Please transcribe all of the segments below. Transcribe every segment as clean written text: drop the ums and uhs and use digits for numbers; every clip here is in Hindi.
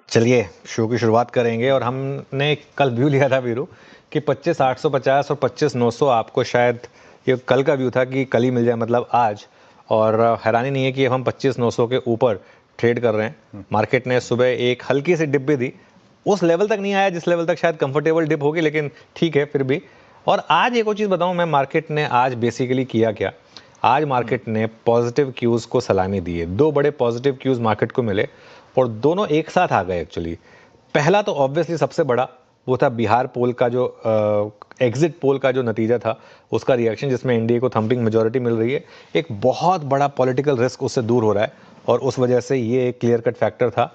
चलिए शो की शुरुआत करेंगे और हमने कल व्यू लिया था वीरू कि 25,850 और 25,900 आपको शायद ये कल का व्यू था कि कल ही मिल जाए मतलब आज। और हैरानी नहीं है कि अब हम 25,900 के ऊपर ट्रेड कर रहे हैं। मार्केट ने सुबह एक हल्की सी डिप भी दी, उस लेवल तक नहीं आया जिस लेवल तक शायद कंफर्टेबल डिप होगी, लेकिन ठीक है फिर भी। और आज एक और चीज़ बताऊं मैं, मार्केट ने आज बेसिकली किया क्या, आज मार्केट ने पॉजिटिव क्यूज को सलामी दी है। दो बड़े पॉजिटिव क्यूज मार्केट को मिले और दोनों एक साथ आ गए एक्चुअली। पहला तो ऑब्वियसली सबसे बड़ा वो था बिहार पोल का जो एग्जिट पोल का जो नतीजा था, उसका रिएक्शन, जिसमें एनडीए को थंपिंग मेजोरिटी मिल रही है। एक बहुत बड़ा पॉलिटिकल रिस्क उससे दूर हो रहा है और उस वजह से ये एक क्लियर कट फैक्टर था।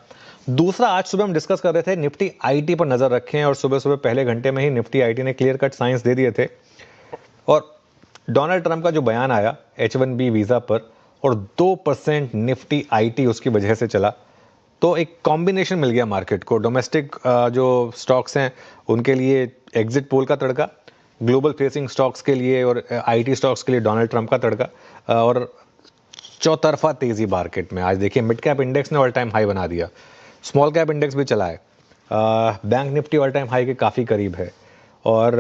दूसरा, आज सुबह हम डिस्कस कर रहे थे निफ्टी आईटी पर नजर रखें, और सुबह सुबह पहले घंटे में ही निफ्टी आईटी ने क्लियर कट साइंस दे दिए थे। और डोनाल्ड ट्रंप का जो बयान आया H1B वीजा पर, और 2% निफ्टी आईटी उसकी वजह से चला। तो एक कॉम्बिनेशन मिल गया मार्केट को, डोमेस्टिक जो स्टॉक्स हैं उनके लिए एग्जिट पोल का तड़का, ग्लोबल फेसिंग स्टॉक्स के लिए और आईटी स्टॉक्स के लिए डोनाल्ड ट्रंप का तड़का। और चौतरफा तेजी मार्केट में। आज देखिए मिड कैप इंडेक्स ने ऑल टाइम हाई बना दिया, स्मॉल कैप इंडेक्स भी चला है, bank Nifty all time high के काफ़ी करीब है। और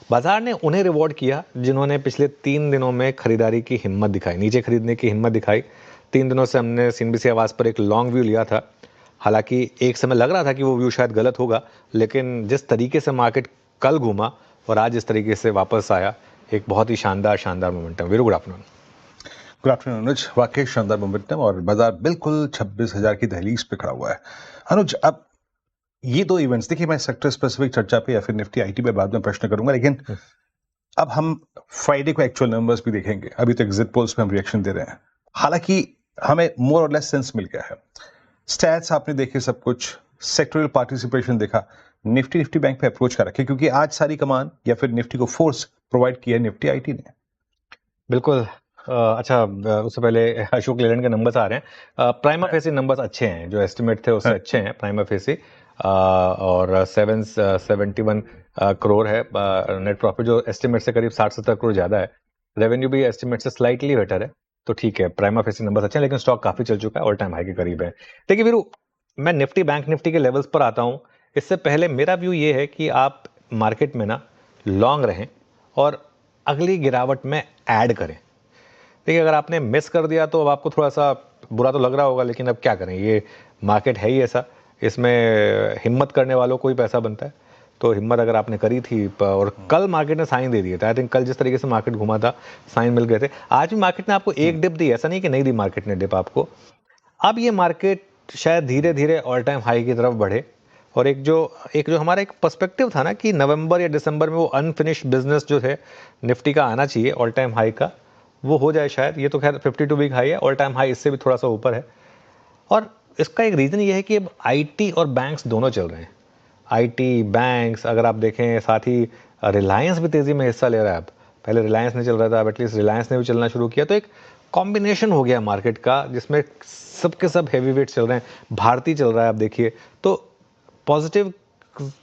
बाजार ने उन्हें रिवॉर्ड किया जिन्होंने पिछले 3 दिनों में खरीदारी की हिम्मत दिखाई, नीचे खरीदने की हिम्मत दिखाई। 3 दिनों से हमने सीएनबीसी आवाज़ पर एक लॉन्ग व्यू लिया था, हालांकि एक समय लग रहा था कि वो व्यू शायद गलत होगा, लेकिन जिस तरीके से मार्केट कल घूमा और आज इस तरीके से वापस आया, एक बहुत ही शानदार शानदार momentum. Very good afternoon. Good afternoon Anuj, वाकई शानदार मोमेंटम और बाजार बिल्कुल 26,000 की दहलीज पे खड़ा हुआ है। अनुज, अब ये दो इवेंट्स, देखिए मैं सेक्टर स्पेसिफिक चर्चा पे या फिर निफ्टी आईटी पे बाद में प्रश्न करूंगा, लेकिन अब हम फ्राइडे को एक्चुअल नंबर्स भी देखेंगे। अभी तो एग्जिट पोल्स पे हम रिएक्शन दे रहे हैं, हालांकि हमें मोर और लेस सेंस मिल गया है। स्टैट्स आपने देखे, सब कुछ सेक्टोरल पार्टिसिपेशन देखा, निफ्टी बैंक पे अप्रोच कर रखे, क्योंकि आज सारी कमान या फिर निफ्टी को फोर्स प्रोवाइड किया है निफ्टी आईटी ने। बिल्कुल। अच्छा, उससे पहले अशोक लेलैंड के नंबर्स आ रहे हैं। प्राइमा फेसी नंबर्स अच्छे हैं, जो एस्टिमेट थे उससे अच्छे हैं प्राइमा फेसी। और 771 करोड़ है नेट प्रॉफिट, जो एस्टिमेट से करीब 60-70 करोड़ ज़्यादा है। रेवेन्यू भी एस्टिमेट से स्लाइटली बेटर है, तो ठीक है, प्राइमा फेसी नंबर्स अच्छे हैं, लेकिन स्टॉक काफ़ी चल चुका है, ऑल टाइम हाई के करीब है। देखिए वीरू, मैं निफ्टी बैंक निफ्टी के लेवल्स पर आता हूँ। इससे पहले मेरा व्यू ये है कि आप मार्केट में ना लॉन्ग रहें और अगली गिरावट में ऐड करें। देखिए, अगर आपने मिस कर दिया तो अब आपको थोड़ा सा बुरा तो लग रहा होगा, लेकिन अब क्या करें, ये मार्केट है ही ऐसा, इसमें हिम्मत करने वालों को ही पैसा बनता है। तो हिम्मत अगर आपने करी थी, और कल मार्केट ने साइन दे दिए थे, आई थिंक कल जिस तरीके से मार्केट घुमा था साइन मिल गए थे। आज भी मार्केट ने आपको एक डिप दी, ऐसा नहीं कि नहीं दी मार्केट ने डिप आपको। अब ये मार्केट शायद धीरे धीरे ऑल टाइम हाई की तरफ बढ़े, और एक जो हमारा एक पर्सपेक्टिव था ना कि नवंबर या दिसंबर में वो अनफिनिश्ड बिजनेस जो है निफ्टी का आना चाहिए ऑल टाइम हाई का, वो हो जाए शायद। ये तो खैर 52 वीक हाई है, ऑल टाइम हाई इससे भी थोड़ा सा ऊपर है। और इसका एक रीज़न ये है कि अब आईटी और बैंक्स दोनों चल रहे हैं। आईटी बैंक्स अगर आप देखें, साथ ही रिलायंस भी तेज़ी में हिस्सा ले रहा है अब। पहले रिलायंस नहीं चल रहा था, अब एटलीस्ट रिलायंस ने भी चलना शुरू किया। तो एक कॉम्बिनेशन हो गया मार्केट का, जिसमें सब के सब हैवी वेट चल रहे हैं। भारती चल रहा है, आप देखिए तो पॉजिटिव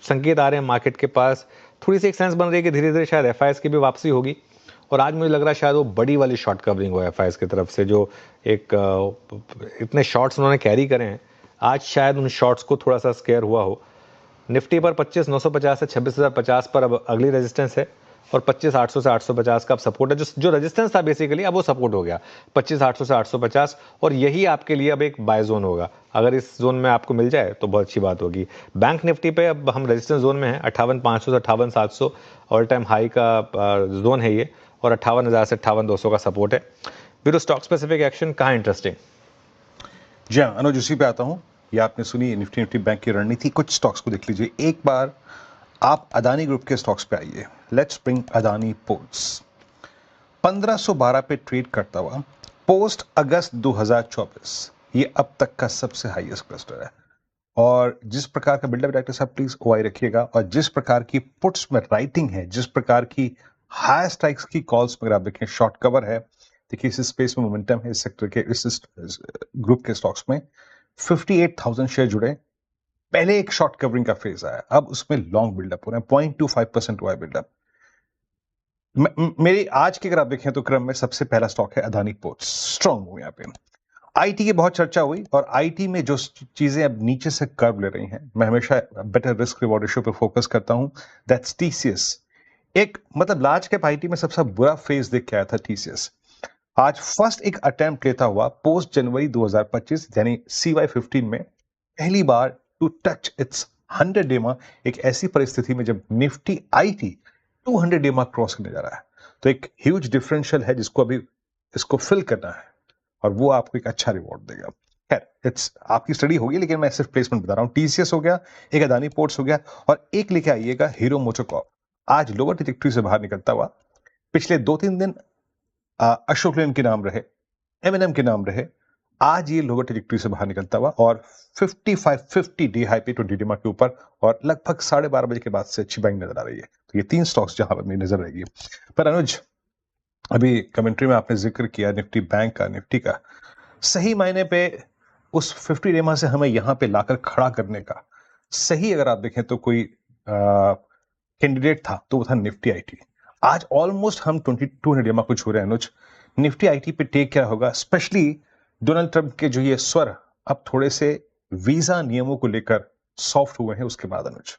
संकेत आ रहे हैं मार्केट के पास। थोड़ी सी एक सेंस बन रही है कि धीरे धीरे शायद एफआईएस की भी वापसी होगी। और आज मुझे लग रहा है शायद वो बड़ी वाली शॉर्ट कवरिंग हो एफआईएस की तरफ से, जो एक इतने शॉर्ट्स उन्होंने कैरी करे हैं, आज शायद उन शॉर्ट्स को थोड़ा सा स्केयर हुआ हो। निफ्टी पर 25,950 से 26,050 पर अब अगली रेजिस्टेंस है, और 25,800 से 850 का अब सपोर्ट है। जो रेजिस्टेंस था बेसिकली, अब वो सपोर्ट हो गया 25,800 से 850, और यही आपके लिए अब एक बाय जोन होगा। अगर इस जोन में आपको मिल जाए तो बहुत अच्छी बात होगी। बैंक निफ्टी पे अब हम रेजिस्टेंस जोन में हैं, 58,500 से 58,700 ऑल टाइम हाई का जोन है ये, और 58,000 से 58,200 का सपोर्ट है। फिर स्टॉक स्पेसिफिक एक्शन कहाँ इंटरेस्टिंग? जी हाँ अनुज, उसी पे आता हूँ। ये आपने सुनी निफ्टी बैंक की रणनीति, कुछ स्टॉक्स को देख लीजिए। एक बार आप अदानी ग्रुप के स्टॉक्स पे आइए। Let's bring Adani ports. 1512 पे ट्रेड करता हुआ पोस्ट अगस्त 2024, ये अब तक का सबसे हाईएस्ट क्लस्टर है। और जिस प्रकार का बिल्डअप, डायरेक्टर साहब प्लीज ओआई रखिएगा, और जिस प्रकार की पुट्स में राइटिंग है, जिस प्रकार की हाई स्ट्राइक्स की कॉल्स में आप देखें, शॉर्ट कवर है। देखिए इस स्पेस में मोमेंटम है, इस सेक्टर के, इस ग्रुप के स्टॉक्स में 58,000 शेयर जुड़े। पहले एक शॉर्ट कवरिंग का फेज आया, अब उसमें लॉन्ग बिल्डअप हो रहे हैं, 0.25% हुआ है बिल्डअप। मेरी आज के अगर आप देखें तो क्रम में सबसे पहला स्टॉक है अदानी पोर्ट्स, स्ट्रॉन्ग मूव यहाँ पे। आईटी की बहुत चर्चा हुई और आईटी में जो चीजें अब नीचे से कर्व ले रही हैं, मैं हमेशा बेटर रिस्क रिवॉर्ड रेशियो पे फोकस करता हूं। That's TCS. एक मतलब लार्ज कैप आईटी में सबसे बुरा फेज देख के आया था टीसीएस। आज फर्स्ट एक अटेम्प्ट लेता हुआ पोस्ट जनवरी 2025 यानी CY15 में पहली बार टू टच इट्स 100 डेमा, एक ऐसी परिस्थिति में जब निफ्टी आईटी 200 डेमा क्रॉस करने जा रहा है। तो एक ह्यूज डिफरेंशियल है जिसको अभी इसको फिल करना है और वो आपको एक अच्छा रिवॉर्ड देगा। खैर, इट्स आपकी स्टडी होगी, लेकिन मैं सिर्फ प्लेसमेंट बता रहा हूं। टीसीएस हो गया, एक अदानी पोर्ट्स हो गया और एक लेके आइएगा हीरो मोटोकॉर्प। आज लोअर ट्रैजेक्टरी से बाहर निकलता हुआ पिछले 2-3 दिन अशोक लेलैंड के नाम रहे, एमएनएम के नाम रहे, आज ये लोअर ट्रैजेक्टरी से बाहर निकलता हुआ और 50 डे हाई पे 20 डेमा के ऊपर और लगभग 12:30 बजे के बाद से अच्छी बाइंग नजर आ रही है। तो ये 3 स्टॉक्स जहां पर मेरी नजर रहेगी। पर अनुज, अभी कमेंट्री में आपने जिक्र किया निफ्टी बैंक का, निफ्टी का, सही मायने पे उस 50 डेमा से हमें यहां पे लाकर खड़ा करने का सही अगर आप देखें तो कोई कैंडिडेट था तो वो था निफ्टी आईटी। आज ऑलमोस्ट हम 2200 डेमा को छू रहे हैं अनुज। निफ्टी आईटी पे टेक क्या होगा, स्पेशली डोनाल्ड ट्रंप के जो ये स्वर अब थोड़े से वीजा नियमों को लेकर सॉफ्ट हुए हैं उसके बाद अनुज?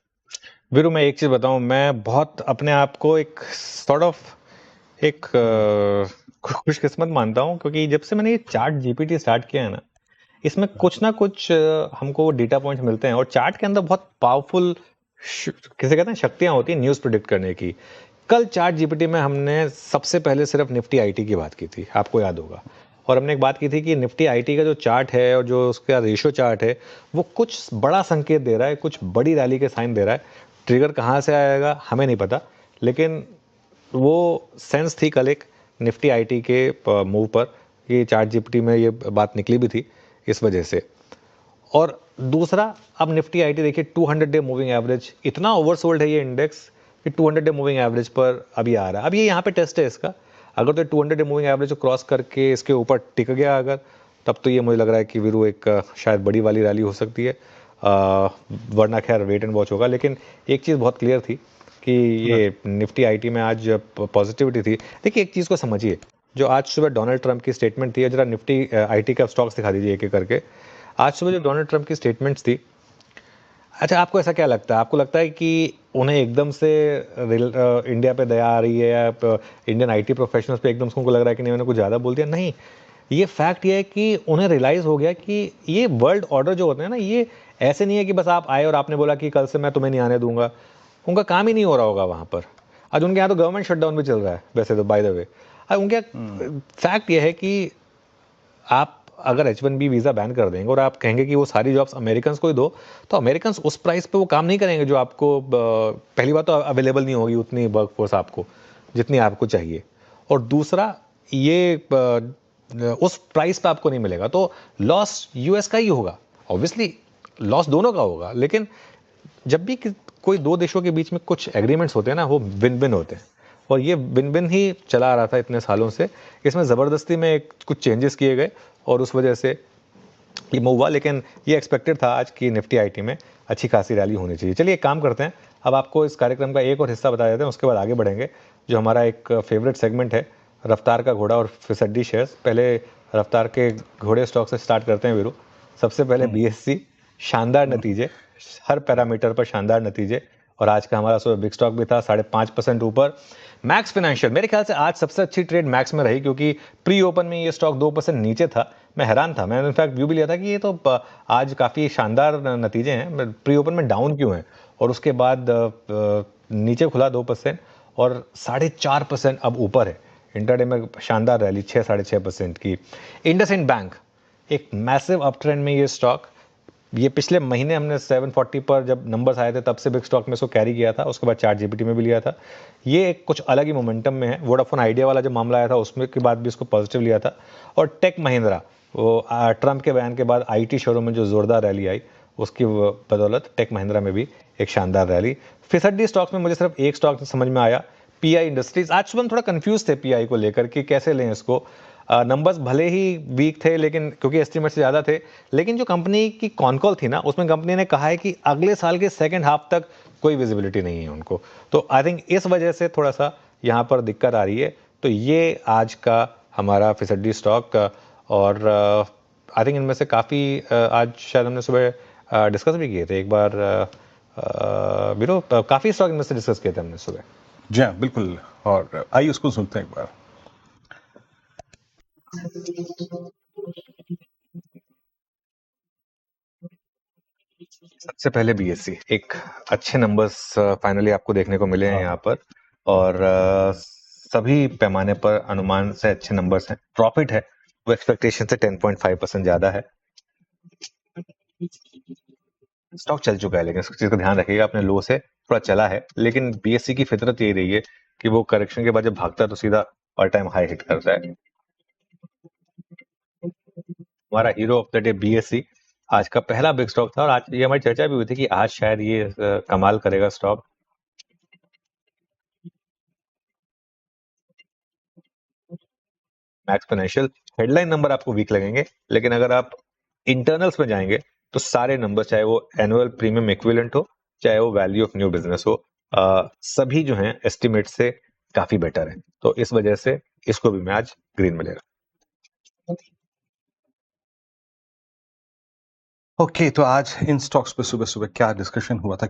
वीरू, मैं एक चीज बताऊं, मैं बहुत अपने आप को एक सॉर्ट ऑफ एक खुशकिस्मत मानता हूं, क्योंकि जब से मैंने ये चार्ट जीपीटी स्टार्ट किया है ना, इसमें कुछ ना कुछ हमको डेटा पॉइंट्स मिलते हैं और चार्ट के अंदर बहुत पावरफुल किसे कहते हैं शक्तियां होती हैं न्यूज़ प्रिडिक्ट करने की। कल चार्ट जीपीटी में हमने सबसे पहले सिर्फ निफ्टी आईटी की बात की थी, आपको याद होगा, और हमने एक बात की थी कि निफ्टी आईटी का जो चार्ट है और जो उसका रेशियो चार्ट है वो कुछ बड़ा संकेत दे रहा है, कुछ बड़ी रैली के साइन दे रहा है। ट्रिगर कहाँ से आएगा हमें नहीं पता, लेकिन वो सेंस थी कल एक निफ्टी आईटी के मूव पर, ये चार्ट जीपीटी में ये बात निकली भी थी इस वजह से। और दूसरा, अब निफ्टी आईटी देखिए 200 डे मूविंग एवरेज, इतना ओवरसोल्ड है ये इंडेक्स कि 200 डे मूविंग एवरेज पर अभी आ रहा है। अब ये यहाँ पे टेस्ट है इसका, अगर तो 200 डे मूविंग एवरेज को क्रॉस करके इसके ऊपर टिक गया अगर, तब तो ये मुझे लग रहा है कि वीरू एक शायद बड़ी वाली रैली हो सकती है, वरना खैर वेट एंड वॉच होगा। लेकिन एक चीज़ बहुत क्लियर थी कि ये निफ्टी आईटी में आज पॉजिटिविटी थी। देखिए एक चीज़ को समझिए, जो आज सुबह डोनाल्ड ट्रंप की स्टेटमेंट थी, जरा निफ्टी आईटी का स्टॉक्स दिखा दीजिए एक एक करके। आज सुबह जो डोनाल्ड ट्रंप की स्टेटमेंट्स थी, अच्छा आपको ऐसा क्या लगता है, आपको लगता है कि उन्हें एकदम से इंडिया पे दया आ रही है या इंडियन आईटी प्रोफेशनल्स पे एकदम से उनको लग रहा है कि नहीं मैंने कुछ ज़्यादा बोल दिया? नहीं, ये फैक्ट ये है कि उन्हें रियलाइज़ हो गया कि ये वर्ल्ड ऑर्डर जो होते हैं ना, ये ऐसे नहीं है कि बस आप आए और आपने बोला कि कल से मैं तुम्हें नहीं आने दूंगा। उनका काम ही नहीं हो रहा होगा वहाँ पर। आज उनके यहाँ तो गवर्नमेंट शटडाउन भी चल रहा है वैसे तो, बाय द वे। उनके फैक्ट ये है कि आप अगर H1B वीज़ा बैन कर देंगे और आप कहेंगे कि वो सारी जॉब्स अमेरिकन को ही दो, तो अमेरिकन उस प्राइस पे वो काम नहीं करेंगे जो आपको, पहली बात तो अवेलेबल नहीं होगी उतनी वर्कफोर्स आपको जितनी आपको चाहिए, और दूसरा ये उस प्राइस पे आपको नहीं मिलेगा, तो लॉस यूएस का ही होगा। ऑब्वियसली लॉस दोनों का होगा, लेकिन जब भी कोई दो देशों के बीच में कुछ एग्रीमेंट्स होते हैं ना, वो विन विन होते हैं, और ये विन विन ही चला आ रहा था इतने सालों से। इसमें ज़बरदस्ती में कुछ चेंजेस किए गए और उस वजह से ये मूव हुआ, लेकिन ये एक्सपेक्टेड था आज की निफ्टी आईटी में अच्छी खासी रैली होनी चाहिए। चलिए एक काम करते हैं, अब आपको इस कार्यक्रम का एक और हिस्सा बता देते हैं, उसके बाद आगे बढ़ेंगे। जो हमारा एक फेवरेट सेगमेंट है, रफ्तार का घोड़ा और फिसड्डी शेयर्स। पहले रफ्तार के घोड़े स्टॉक से स्टार्ट करते हैं वीरू। सबसे पहले बीएससी, शानदार नतीजे, हर पैरामीटर पर शानदार नतीजे, और आज का हमारा सुबह बिग स्टॉक भी था 5.5% ऊपर। मैक्स फाइनेंशियल, मेरे ख्याल से आज सबसे अच्छी ट्रेड मैक्स में रही, क्योंकि प्री ओपन में ये स्टॉक 2% नीचे था। मैं हैरान था, मैंने इनफैक्ट व्यू भी लिया था कि ये तो आज काफ़ी शानदार नतीजे हैं, प्री ओपन में डाउन क्यों है, और उसके बाद नीचे खुला 2% और 4.5% अब ऊपर है। इंटरडे में शानदार रैली 6-6.5% की। इंडसइंड बैंक, एक मैसिव अप ट्रेंड में ये स्टॉक, ये पिछले महीने हमने 740 पर जब नंबर्स आए थे तब से बिग स्टॉक में इसको कैरी किया था, उसके बाद चार्ट जीपीटी में भी लिया था। ये एक कुछ अलग ही मोमेंटम में है। वोडाफोन आइडिया वाला जब मामला आया था उसमें के बाद भी इसको पॉजिटिव लिया था। और टेक महिंद्रा, वो ट्रंप के बयान के बाद आईटी शेयरों में जो जोरदार रैली आई, उसकी बदौलत टेक महिंद्रा में भी एक शानदार रैली। फिसड्डी स्टॉक्स में मुझे सिर्फ एक स्टॉक समझ में आया, पीआई इंडस्ट्रीज। आज सुबह हम थोड़ा कंफ्यूज थे पीआई को लेकर कि कैसे लें इसको। नंबर्स भले ही वीक थे, लेकिन क्योंकि एस्टिमेट से ज़्यादा थे, लेकिन जो कंपनी की कॉनकॉल थी ना, उसमें कंपनी ने कहा है कि अगले साल के सेकंड हाफ तक कोई विजिबिलिटी नहीं है उनको। तो आई थिंक इस वजह से थोड़ा सा यहाँ पर दिक्कत आ रही है। तो ये आज का हमारा फिसड्डी स्टॉक। और आई थिंक इनमें से काफ़ी आज शायद हमने सुबह डिस्कस भी किए थे एक बार बीरो, काफ़ी स्टॉक इनमें से डिस्कस किए थे हमने सुबह। जी हाँ, बिल्कुल। और आइए उसको सुनते हैं एक बार। सबसे पहले बीएससी, एक अच्छे नंबर्स फाइनली आपको देखने को मिले हैं यहाँ पर, और सभी पैमाने पर अनुमान से अच्छे नंबर्स हैं। प्रॉफिट है वो एक्सपेक्टेशन से 10.5% ज्यादा है। स्टॉक चल चुका है, लेकिन इस चीज का ध्यान रखिएगा, अपने लो से थोड़ा चला है, लेकिन बीएससी की फितरत यही रही है कि वो करेक्शन के बाद जब भागता है तो सीधा ऑल टाइम हाई हिट करता है। हमारा hero of the day BSc आज का पहला बिग स्टॉक था, और आज ये हमारी चर्चा भी हुई थी कि आज शायद ये कमाल करेगा स्टॉक। एक्सपोनेंशियल हेडलाइन नंबर आपको वीक लगेंगे, लेकिन अगर आप इंटरनल्स में जाएंगे तो सारे नंबर, चाहे वो एनुअल प्रीमियम इक्विवेलेंट हो, चाहे वो वैल्यू ऑफ न्यू बिजनेस हो, सभी जो हैं एस्टिमेट से काफी बेटर है। तो इस वजह से इसको भी मैं आज ग्रीन मिलेगा। ओके, तो आज इन स्टॉक्स पे सुबह सुबह क्या डिस्कशन हुआ था?